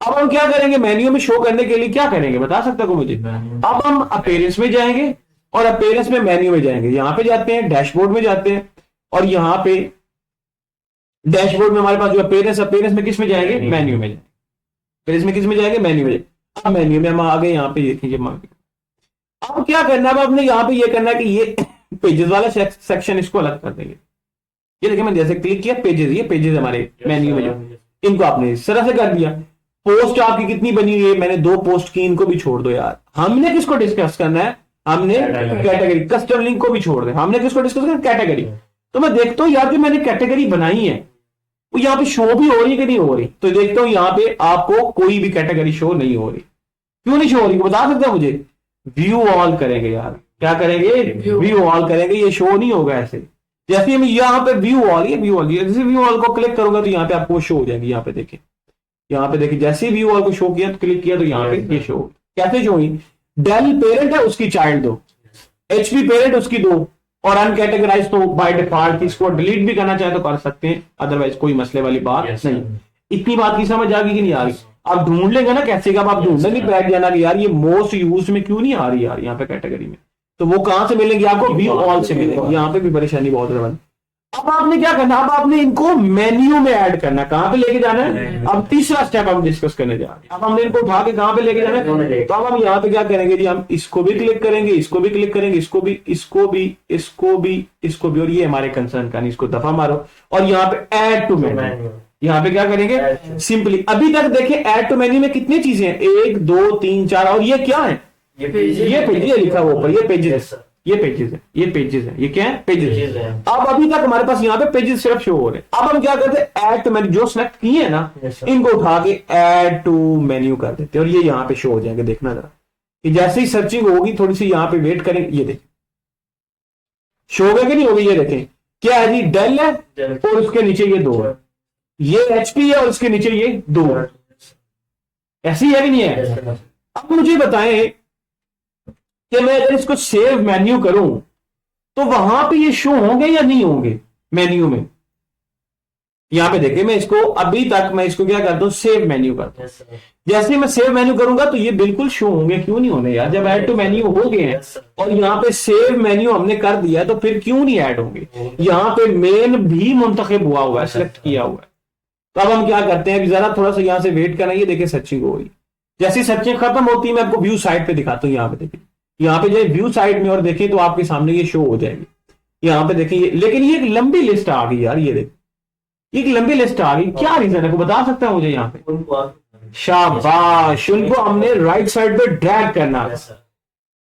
अब हम क्या करेंगे, मेन्यू में शो करने के लिए क्या करेंगे, बता सकता हूँ मुझे? अब हम अपीयरेंस में जाएंगे, और अपीयरेंस में मेन्यू में जाएंगे, यहाँ पे जाते हैं, डैशबोर्ड में जाते हैं, और यहाँ पे डैशबोर्ड में हमारे पास जो पेरेंट्स, पेरेंट्स में किस में जाएंगे, मेन्यू में जाएंगे, पेरेंट्स में किस में जाएंगे, मेन्यू में। अब मेन्यू में हम आ गए, यहाँ पे देखिए अब क्या करना है, आपने यहाँ पे ये करना है कि ये पेजेस वाला सेक्शन इसको अलग कर देंगे। ये देखिए मैंने जैसे क्लिक किया पेजेस, ये पेजेस हमारे मेन्यू में जो, इनको आपने इस तरह से कर दिया। पोस्ट आपकी कितनी बनी हुई है, मैंने 2 पोस्ट की, इनको भी छोड़ दो यार। हमने किसको डिस्कस करना है, हमने कैटेगरी, कस्टम लिंक को भी छोड़ दे, हमने किसको डिस्कस करना है, कैटेगरी। तो मैं देखता हूं यार जो मैंने कैटेगरी बनाई है वो यहाँ पे शो भी हो रही है कि नहीं हो रही। तो देखता हूं यहाँ पे आपको कोई भी कैटेगरी शो नहीं हो रही। क्यों नहीं शो हो रही बता सकते हैं मुझे? व्यू ऑल करेंगे यार, क्या करेंगे, व्यू ऑल करेंगे, ये शो नहीं होगा ऐसे। जैसे हम यहाँ पे व्यू ऑल, ये व्यू ऑल, जैसे व्यू ऑल को क्लिक करूंगा तो यहाँ पे आपको शो हो जाएगी। यहाँ पे देखिए, यहाँ पे देखिए जैसे ही व्यू ऑल को शो किया तो क्लिक किया तो यहाँ पे ये शो, कैसे शो हुई, डेल पेरेंट है उसकी चाइल्ड 2, एचपी पेरेंट उसकी 2, और अनकैटेगराइज तो बाय डिफॉल्ट इसको डिलीट भी करना चाहे तो कर सकते हैं, अदरवाइज कोई मसले वाली बात नहीं। इतनी बात की समझ आ गई कि नहीं आ रही? आप ढूंढ लेंगे ना कैसे का, आप ढूंढने नहीं बैठ जाना कि यार ये मोस्ट यूज में क्यों नहीं आ रही यार यहाँ पे कैटेगरी में, तो वो कहां से मिलेंगे आपको, व्यू ऑल से मिलेंगे। यहाँ पे भी परेशानी बहुत है। अब आपने क्या करना, अब आपने इनको मेन्यू में ऐड करना, कहां पे लेके जाना है, अब तीसरा स्टेप हम डिस्कस करने जा रहे हैं। अब हमने इनको उठा के कहां पे लेके जाना है, तो अब हम यहाँ पे क्या करेंगे जी, हम इसको भी क्लिक करेंगे, इसको भी क्लिक करेंगे, इसको भी, इसको भी, इसको भी, इसको भी, और ये हमारे कंसर्न का नहीं, इसको दफा मारो और यहाँ पे ऐड टू मेन्यू, यहाँ पे क्या करेंगे सिंपली। अभी तक देखिए ऐड टू मेन्यू में कितनी चीजें हैं, 1 2 3 4, और ये क्या है, ये पेजेस लिखा हुआ ऊपर, ये पेजेस, ये पेजेस है, ये पेजेस है, ये क्या है, पेजेस है। अब अभी तक हमारे पास यहाँ पे पेजेस सिर्फ शो हो रहे हैं। अब हम क्या करते हैं, ऐड टू मेन्यू जो सिलेक्ट किए हैं ना, इनको उठा के ऐड टू मेन्यू कर देते हैं, और ये यहाँ पे शो हो जाएंगे। देखना जरा कि जैसे ही सर्चिंग होगी, थोड़ी सी यहाँ पे वेट करेंगे, ये देखिए शो हो गया कि नहीं होगी। ये देखें क्या है जी, डेल है और उसके नीचे ये 2 है, ये एचपी है और उसके नीचे ये 2 है, ऐसी है कि नहीं है? अब मुझे बताएं कि मैं अगर इसको सेव मेन्यू करूं तो वहां पे ये शो होंगे या नहीं होंगे मेन्यू में? यहां पे देखिए मैं इसको अभी तक मैं इसको क्या करता हूं, सेव मेन्यू करता हूं। जैसे मैं सेव मेन्यू करूंगा तो ये बिल्कुल शो होंगे, क्यों नहीं होंगे यार, जब ऐड टू मेन्यू हो गए हैं और यहाँ पे सेव मेन्यू हमने कर दिया तो फिर क्यों नहीं ऐड होंगे? यहाँ पे मेन भी मुंतखब हुआ हुआ है, सिलेक्ट किया हुआ है। तो अब हम क्या करते हैं, जरा थोड़ा सा यहां से वेट करेंगे, देखिए सर्चिंग हो गई। जैसी सर्चिंग खत्म होती है मैं आपको व्यू साइड पे दिखाता हूँ। यहाँ पे देखिए, यहाँ पे जो व्यू साइड में और देखें तो आपके सामने ये शो हो जाएगी। यहाँ पे देखिए, लेकिन ये एक लंबी लिस्ट आ गई यार, ये देखिए एक लंबी लिस्ट आ गई, क्या रीजन है को बता सकता है मुझे? यहाँ पे शाबाश, उनको हमने राइट साइड पे ड्रैग करना है।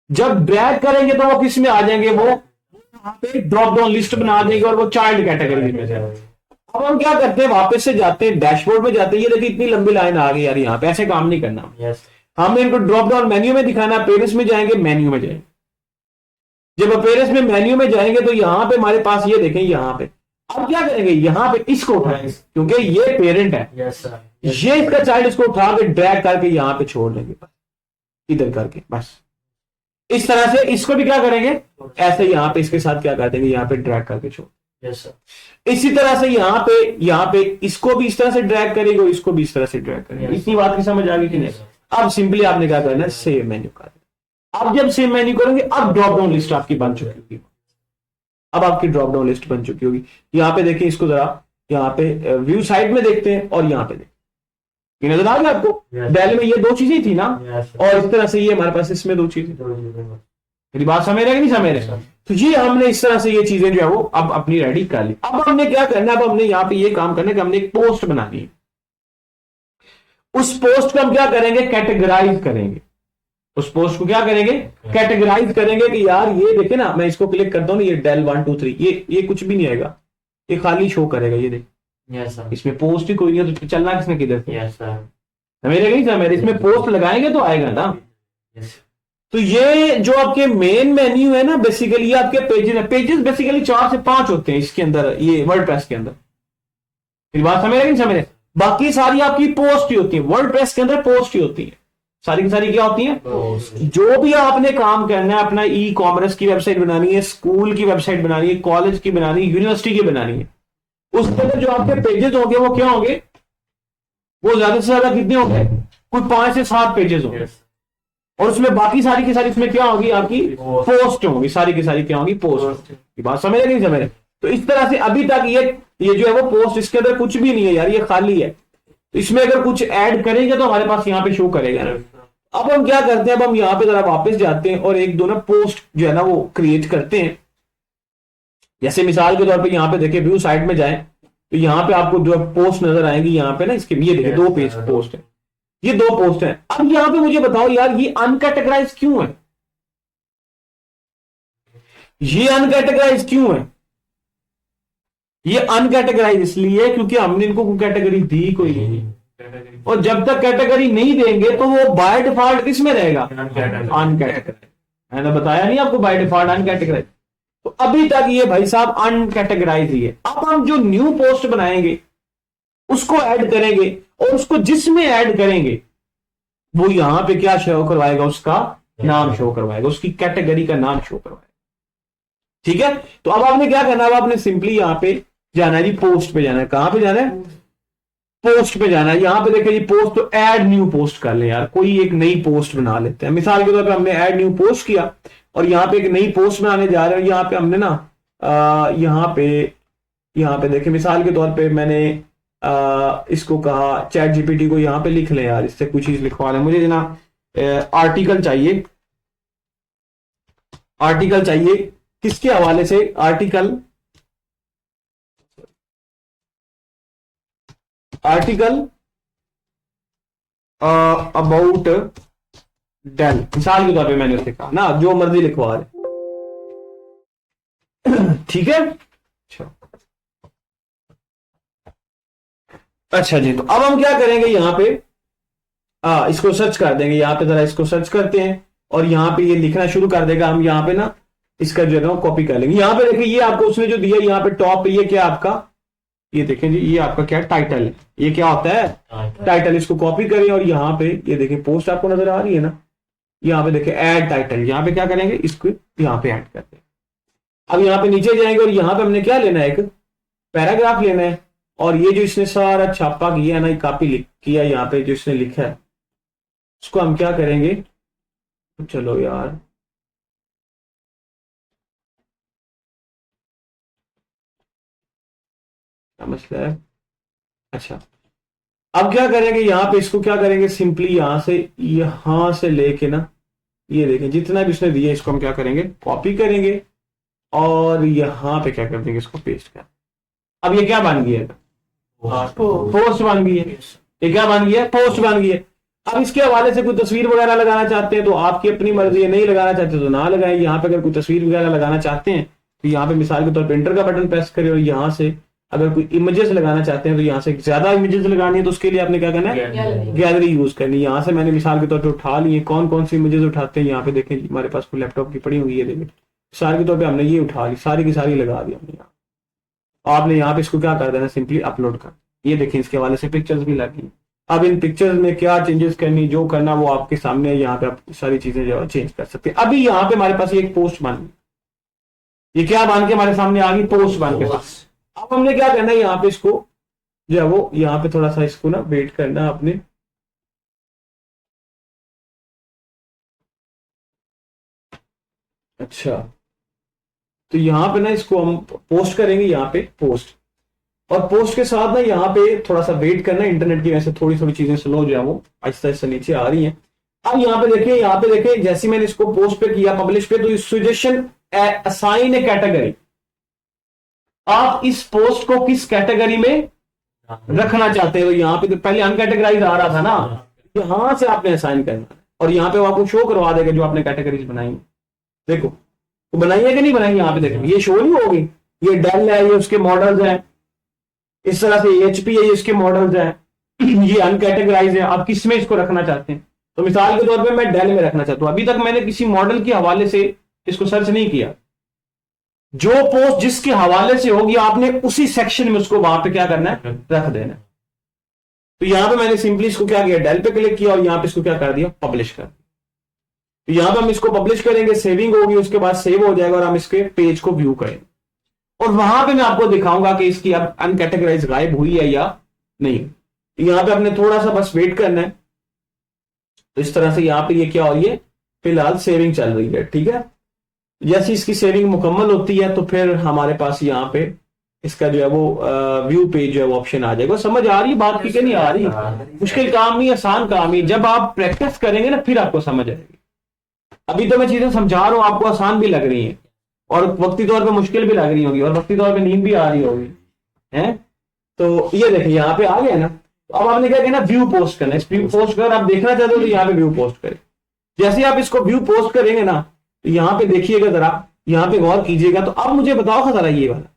जब ड्रैग करेंगे तो वो किस में आ जाएंगे, वो यहाँ पे ड्रॉप डाउन लिस्ट बना देंगे और वो चाइल्ड कैटेगरी में जाएंगे। अब हम क्या करते हैं, वापस से जाते हैं डैशबोर्ड में जाते हैं, ये देखिए इतनी लंबी लाइन आ गई यार, यहाँ पे ऐसे काम नहीं करना। हमने इनको ड्रॉप डाउन मेन्यू में दिखाना, पेरेंट्स में जाएंगे, मेन्यू में जाएंगे। जब पेरेंट्स में मेन्यू में जाएंगे तो यहाँ पे हमारे पास ये देखें, यहाँ पे अब क्या करेंगे, यहाँ पे इसको उठाएंगे क्योंकि ये पेरेंट है, ये इसका चाइल्ड, इसको उठा के ड्रैग करके यहाँ पे छोड़ देंगे, इधर करके बस इस तरह से। इसको भी क्या करेंगे, ऐसे यहाँ पे इसके साथ क्या कर देंगे, यहाँ पे ड्रैग करके छोड़। इसी तरह से यहाँ पे इसको भी इस तरह से ड्रैग करेंगे, इसको भी इस तरह से ड्रैग करेंगे। इतनी बात की समझ आ गई कि नहीं? अब सिंपली आपने क्या करना है, सेव मेन्यू कर देना। अब जब सेव मेन्यू करेंगे, अब ड्रॉप डाउन लिस्ट आपकी बन चुकी होगी, अब आपकी ड्रॉप डाउन लिस्ट बन चुकी होगी। यहाँ पे देखिए, इसको जरा यहाँ पे व्यू साइड में देखते हैं और यहाँ पे देखते, नजर आ गया आपको? डेल में ये 2 चीजें थी ना, और इस तरह से ये हमारे पास इसमें 2 चीजें। मेरी बात समझ रहे कि नहीं समझ रहे? तो ये हमने इस तरह से ये चीजें जो है वो अब अपनी रेडी कर ली। अब हमने क्या करना है, अब हमने यहाँ पे ये काम करना है कि हमने एक पोस्ट बनानी है। उस पोस्ट को हम क्या करेंगे, कैटेगराइज करेंगे। उस पोस्ट को क्या करेंगे, कैटेगराइज करेंगे कि यार ये देखे ना, मैं इसको क्लिक करता हूँ, ये डेल 1 2 3, ये कुछ भी नहीं आएगा, ये खाली शो करेगा। ये देख, इसमें पोस्ट ही कोई नहीं है, तो चलना किसने किधर से? मेरे कहीं मेरे इसमें पोस्ट लगाएंगे तो आएगा ना। तो ये जो आपके मेन मेन्यू है ना, बेसिकली ये आपके पेजेस है। पेजेस बेसिकली 4 से 5 होते हैं इसके अंदर, ये वर्डप्रेस के अंदर। मेरी बात समझ रहे कि नहीं समझ रहे? बाकी सारी आपकी पोस्ट ही होती है, वर्डप्रेस के अंदर पोस्ट ही होती है, सारी की सारी क्या होती है। जो भी आपने काम करना है, अपना ई कॉमर्स की वेबसाइट बनानी है, स्कूल की वेबसाइट बनानी है, कॉलेज की बनानी है, यूनिवर्सिटी की बनानी है, उसके अंदर जो आपके पेजेस होंगे वो क्या होंगे, वो ज्यादा से ज्यादा कितने होंगे, कोई 5 से 7 पेजेस होंगे। और उसमें बाकी सारी की सारी इसमें क्या होगी, आपकी पोस्ट होगी, सारी की सारी क्या होगी, पोस्ट की। बात समझ रहे नहीं समझ रहे? तो इस तरह से अभी तक ये जो है वो पोस्ट, इसके अंदर कुछ भी नहीं है यार, ये खाली है। तो इसमें अगर कुछ ऐड करेंगे तो हमारे पास यहाँ पे शो करेगा ना। अब हम क्या करते हैं, अब हम यहाँ पे जरा वापस जाते हैं और एक दो ना पोस्ट जो है ना वो क्रिएट करते हैं। जैसे मिसाल के तौर पे यहाँ पे देखिए व्यू साइड में जाएं तो यहाँ पे आपको जो पोस्ट नजर आएंगी यहाँ पे ना, इसके ये देखिए दो पेज पोस्ट है, ये दो पोस्ट है। अब यहाँ पे मुझे बताओ यार ये अनकैटेगराइज क्यों है, ये अनकैटेगराइज क्यों है? ये अनकैटेगराइज इसलिए क्योंकि हमने इनको कैटेगरी दी कोई नहीं, और जब तक कैटेगरी नहीं देंगे तो वो बाय डिफॉल्ट किसमें रहेगा, अनकैटेगराइज। मैंने बताया नहीं आपको बाय डिफॉल्ट अनकैटेगराइज। तो अभी तक ये भाई साहब अनकैटेगराइज ही है। अब हम जो न्यू पोस्ट बनाएंगे उसको ऐड करेंगे, और उसको जिसमें ऐड करेंगे वो यहां पे क्या शो करवाएगा, उसका नाम शो करवाएगा, उसकी कैटेगरी का नाम शो करवाएगा। ठीक है, तो अब आपने क्या करना है, अब आपने सिंपली यहां पे जाना है जी, पोस्ट पे जाना है। कहां पे जाना है, पोस्ट पे जाना है। यहां पे देखिए जी पोस्ट, तो ऐड न्यू पोस्ट कर ले यार, कोई एक नई पोस्ट बना लेते हैं। मिसाल के तौर पे हमने ऐड न्यू पोस्ट किया और यहाँ पे एक नई पोस्ट बनाने जा रहे हैं। यहाँ पे हमने ना यहाँ पे देखिए मिसाल के तौर पे मैंने इसको कहा चैट जीपीटी को यहाँ पे लिख ले यार, इससे कुछ चीज लिखवा लें मुझे ना, आर्टिकल चाहिए, आर्टिकल चाहिए किसके हवाले से, आर्टिकल अबाउट डेल, मिसाल के तौर पे मैंने उसे कहा ना, जो मर्जी लिखवा रहे। ठीक है, अच्छा जी। तो अब हम क्या करेंगे, यहाँ पे इसको सर्च कर देंगे। यहाँ पे जरा इसको सर्च करते हैं और यहाँ पे ये लिखना शुरू कर देगा। हम यहाँ पे ना इसका जो है ना कॉपी कर लेंगे। यहाँ पे देखिए ये आपको उसने जो दिया, यहाँ पे टॉप पे ये क्या आपका, ये देखें जी, ये आपका क्या टाइटल है, ये क्या होता है टाइटल। इसको कॉपी करें और यहाँ पे ये देखिए पोस्ट आपको नजर आ रही है ना, यहाँ पे देखिए ऐड टाइटल, यहाँ पे क्या करेंगे, इसको यहाँ पे ऐड करते हैं। अब यहाँ पे नीचे जाएंगे और यहाँ पे हमने क्या लेना है, एक पैराग्राफ लेना है। और ये जो इसने सारा छापा किया है ना, कॉपी किया यहाँ पे जो इसने लिखा है, उसको हम क्या करेंगे, चलो यार क्या मसला है। अच्छा, अब क्या करेंगे, यहाँ पे इसको क्या करेंगे, सिंपली यहां से लेके ना, ये देखें जितना भी उसने दिया इसको हम क्या करेंगे, कॉपी करेंगे और यहां पे क्या कर देंगे, इसको पेस्ट कर। अब ये क्या बन गया, पोस्ट बन गई है। ये क्या बन गया, पोस्ट बन गई है। अब इसके हवाले से कोई तस्वीर वगैरह लगाना चाहते हैं तो आपकी अपनी मर्जी है, नहीं लगाना चाहते तो ना लगाएं। यहाँ पे अगर कोई तस्वीर वगैरह लगाना चाहते हैं तो यहाँ पे मिसाल के तौर पर एंटर का बटन प्रेस करें, और यहाँ से अगर कोई इमेजेस लगाना चाहते हैं तो यहाँ से ज्यादा इमेजेस लगानी है तो उसके लिए आपने क्या करना है, गैलरी यूज करनी है। यहाँ से मैंने मिसाल के तौर पर उठा ली है, कौन कौन सी इमेजेस उठाते हैं, यहाँ पे देखें हमारे पास लैपटॉप की पड़ी हुई है, देखिए मिसाल के तौर पर हमने ये उठा ली, सारी की सारी लगा दी हमने। आपने यहाँ पे इसको क्या कर देना, सिंपली अपलोड कर। ये देखिए इसके हवाले से पिक्चर्स भी लगी। अब इन पिक्चर्स में क्या चेंजेस करनी, जो करना वो आपके सामने है। यहाँ पे आप सारी चीजें जो चेंज कर सकते हैं। अभी यहाँ पे हमारे पास ये एक पोस्ट बन गई, ये क्या बन के हमारे सामने आ गई, पोस्ट बन के पास। अब हमने क्या करना है, यहाँ पे इसको जो है वो यहाँ पे थोड़ा सा इसको ना वेट करना आपने। अच्छा, तो यहाँ पे ना इसको हम पोस्ट करेंगे, यहाँ पे पोस्ट, और पोस्ट के साथ ना यहाँ पे थोड़ा सा वेट करना। इंटरनेट की वजह से थोड़ी थोड़ी चीजें स्लो जो है वो आहिस्ता आहिस्ता नीचे आ रही हैं। अब यहाँ पे देखिए, यहाँ पे देखिए जैसे मैंने इसको पोस्ट पे किया, पब्लिश पे, तो सजेशन असाइन ए कैटेगरी, आप इस पोस्ट को किस कैटेगरी में रखना चाहते हैं। तो यहाँ पे तो पहले अनकैटेगराइज आ रहा था ना, यहां से आपने असाइन करना है और यहाँ पे वो आपको शो करवा देगा जो आपने कैटेगरीज बनाई। देखो तो बनाई है कि नहीं बनाई, यहाँ पे देखो ये शो नहीं होगी। ये डेल है, ये उसके मॉडल्स हैं, इस तरह से एचपी है, ये इसके मॉडल्स हैं, ये अनकैटेगराइज है। आप किस में इसको रखना चाहते हैं, तो मिसाल के तौर पे मैं डेल में रखना चाहता हूं। अभी तक मैंने किसी मॉडल के हवाले से इसको सर्च नहीं किया। जो पोस्ट जिसके हवाले से होगी आपने उसी सेक्शन में उसको वहां पे क्या करना है, रख देना। तो यहां पे मैंने सिंपली इसको क्या किया, डेल पे क्लिक किया और यहां पे इसको क्या कर दिया, पब्लिश कर दिया। तो यहां पे हम इसको पब्लिश करेंगे, सेविंग होगी, उसके बाद सेव हो जाएगा और हम इसके पेज को व्यू करेंगे। और वहां पे मैं आपको दिखाऊंगा कि इसकी अब अनकैटेगराइज गायब हुई है या नहीं। यहां पे आपने थोड़ा सा बस वेट करना है। तो इस तरह से यहां पे ये क्या हो रही है, फिलहाल सेविंग चल रही है। ठीक है, जैसे इसकी सेविंग मुकम्मल होती है तो फिर हमारे पास यहाँ पे इसका जो है वो व्यू पेज जो है वो ऑप्शन आ जाएगा। समझ आ रही है बात की कि नहीं आ रही? मुश्किल काम नहीं, आसान काम ही। जब आप प्रैक्टिस करेंगे ना फिर आपको समझ आएगी। अभी तो मैं चीजें समझा रहा हूँ, आपको आसान भी लग रही है और वक्ती तौर पे मुश्किल भी लग रही होगी और वक्ती तौर पे नींद भी आ रही होगी, है? तो ये देखिए यहाँ पे आ गया ना। तो अब आपने क्या कहना, व्यू पोस्ट करना है। व्यू पोस्ट कर आप देखना चाहते हो तो यहाँ पे व्यू पोस्ट करें। जैसे आप इसको व्यू पोस्ट करेंगे ना तो यहाँ पे देखिएगा जरा, यहाँ पे गौर कीजिएगा। तो अब मुझे बताओ जरा ये वाला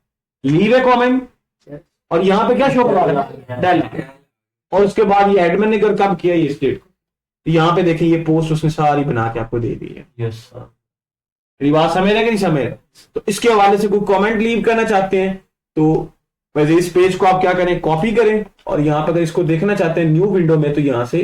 लीव ए कमेंट और यहाँ पे क्या शो कर रहा है, डेल, और उसके बाद ये एडमिन ने कब किया ये स्टेट को। तो यहाँ पे देखिए ये पोस्ट उसने सारी बना के आपको दे दी है। यस सर, मेरी बात समझ रहे कि नहीं समझ रहे? तो इसके हवाले से कोई कमेंट लीव करना चाहते हैं तो वैसे इस पेज को आप क्या करें, कॉपी करें और यहाँ पर अगर इसको देखना चाहते हैं न्यू विंडो में तो यहाँ से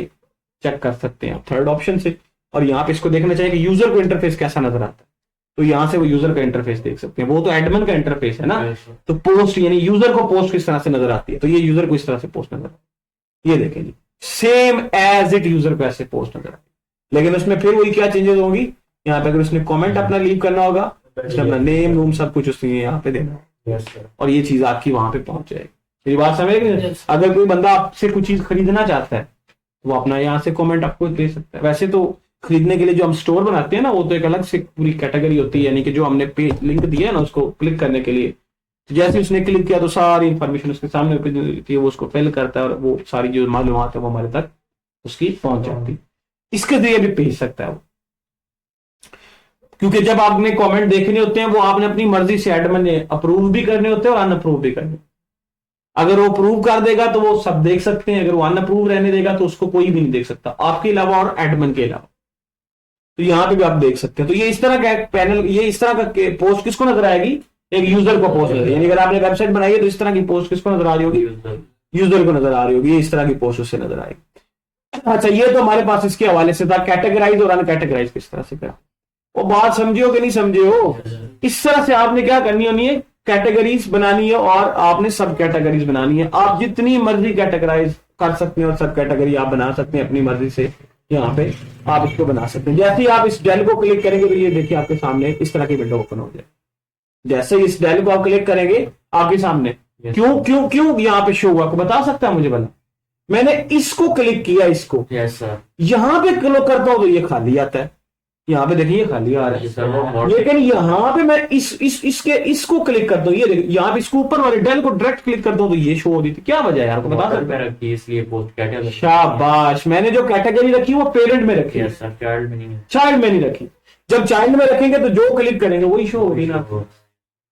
चेक कर सकते हैं आप थर्ड ऑप्शन से। और यहाँ पे इसको देखना चाहिए कि यूजर को इंटरफेस कैसा नजर आता है तो यहाँ से वो यूजर का इंटरफेस देख सकते हैं। वो तो एडमिन का इंटरफेस है ना, तो पोस्ट यानी यूजर को पोस्ट किस तरह से नजर आती है, तो ये यूजर को इस तरह से पोस्ट नजर आती है। ये देखें जी, सेम एज इट यूजर को ऐसे पोस्ट नजर आती है। लेकिन उसमें फिर वही क्या चेंजेस होंगी, यहाँ पे अगर उसने कमेंट अपना लीव करना होगा, उसने अपना नेम नूम सब कुछ उसने यहाँ पे देना होगा और ये चीज आपकी वहां पे पहुंच जाएगी। मेरी बात समझ गए? अगर कोई बंदा आपसे कुछ चीज खरीदना चाहता है वो अपना यहाँ से कमेंट आपको दे सकता है। वैसे तो खरीदने के लिए जो हम स्टोर बनाते हैं ना वो तो एक अलग से पूरी कैटेगरी होती है, यानी कि जो हमने पेज लिंक दिया है ना उसको क्लिक करने के लिए, जैसे उसने क्लिक किया तो सारी इंफॉर्मेशन उसके सामने होती है, वो उसको फिल करता है और वो सारी जो मालूमात है वो हमारे तक उसकी पहुंच जाती है। इसके जरिए भी भेज सकता है वो, क्योंकि जब आपने कमेंट देखने होते हैं वो आपने अपनी मर्जी से एडमिन ने अप्रूव भी करने होते हैं और अनअप्रूव भी करने। अगर वो अप्रूव कर देगा तो वो सब देख सकते हैं, अगर वो अनअप्रूव रहने देगा तो उसको कोई भी नहीं देख सकता आपके अलावा और एडमिन के अलावा। तो यहां पे भी आप देख सकते हैं। तो ये इस तरह का पैनल, ये इस तरह का पोस्ट किसको नजर आएगी, एक यूजर को पोस्ट नजर, यानी अगर आपने वेबसाइट बनाई है तो इस तरह की पोस्ट किसको नजर आ रही होगी, यूजर को नजर आ रही होगी। इस तरह की पोस्ट उससे नजर आएगी। अच्छा, ये तो हमारे पास इसके हवाले से था कैटेगराइज और अनकैटेगराइज किस तरह से करा। वो बात समझे हो कि नहीं समझे हो? इस तरह से आपने क्या करनी होनी है, कैटेगरीज बनानी है और आपने सब कैटेगरीज बनानी है। आप जितनी मर्जी कैटेगराइज कर सकते हैं और सब कैटेगरी आप बना सकते हैं अपनी मर्जी से। यहाँ पे आप इसको बना सकते हैं। जैसे ही आप इस डेल को क्लिक करेंगे तो ये देखिए आपके सामने इस तरह की विंडो ओपन हो जाए। जैसे इस डेल को आप क्लिक करेंगे आपके सामने क्यों क्यों क्यों यहाँ पे शो हुआ, आपको बता सकता है मुझे बना? मैंने इसको क्लिक किया, इसको यहाँ पे क्लिक करता हूं तो ये खाली आता है। यहाँ पे देखिए खाली आ रहा है, लेकिन यहाँ पे मैं इसको क्लिक करता हूँ, ये देखिए यहाँ पे इसको ऊपर वाले डेल को डायरेक्ट क्लिक करता हूँ तो ये शो हो रही थी। क्या वजह है यार, आपको बता सकते हैं? इसलिए पोस्ट कैटेगरी। शाबाश, मैंने जो कैटेगरी रखी वो पेरेंट में रखी है, चाइल्ड में नहीं, चाइल्ड में नहीं रखी। जब चाइल्ड में रखेंगे तो जो क्लिक करेंगे वही शो होगी ना।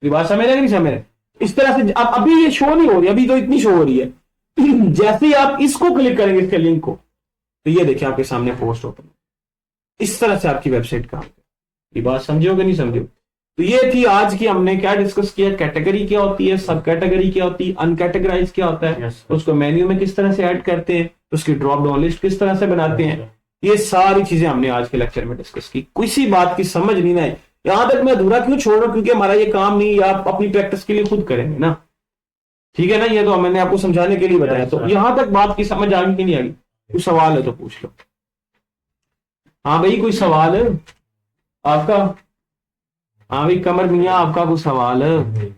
बात समझ रहे नहीं समझ रहे? इस तरह से अब अभी ये शो नहीं हो रही, अभी तो इतनी शो हो रही है। जैसे ही आप इसको क्लिक करेंगे इसके लिंक को तो ये देखिए आपके सामने पोस्ट ओपन। इस तरह से आपकी वेबसाइट काम करती है। ये बात समझो कि नहीं समझो? तो ये थी आज की, हमने क्या डिस्कस किया, कैटेगरी क्या होती है, सब कैटेगरी क्या होती है, अनकैटेगराइज क्या होता है, उसको मेन्यू में किस तरह से ऐड करते हैं, उसकी ड्रॉप डाउन लिस्ट किस तरह से बनाते हैं। ये सारी चीजें हमने आज के लेक्चर में डिस्कस की। किसी बात की समझ नहीं आई, यहां तक मैं अधूरा क्यों छोड़ रहा हूं, क्योंकि हमारा ये काम नहीं, आप अपनी प्रैक्टिस के लिए खुद करेंगे ना, ठीक है ना? ये तो मैंने आपको समझाने के लिए बताया। तो यहां तक बात की समझ आ गई कि नहीं आ गई? कोई सवाल है तो पूछ लो। हाँ भाई, कोई सवाल है आपका? हाँ भाई कमर मियाँ, आपका कोई सवाल है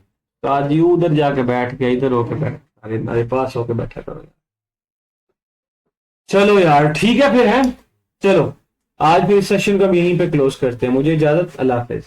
तो आज यू उधर जाके बैठ गया, इधर होके बैठ, अरे मेरे पास होके बैठा करो। चलो यार ठीक है फिर, है चलो आज भी इस सेशन को हम यहीं पे क्लोज करते हैं। मुझे इजाजत, अल्लाह हाफिज।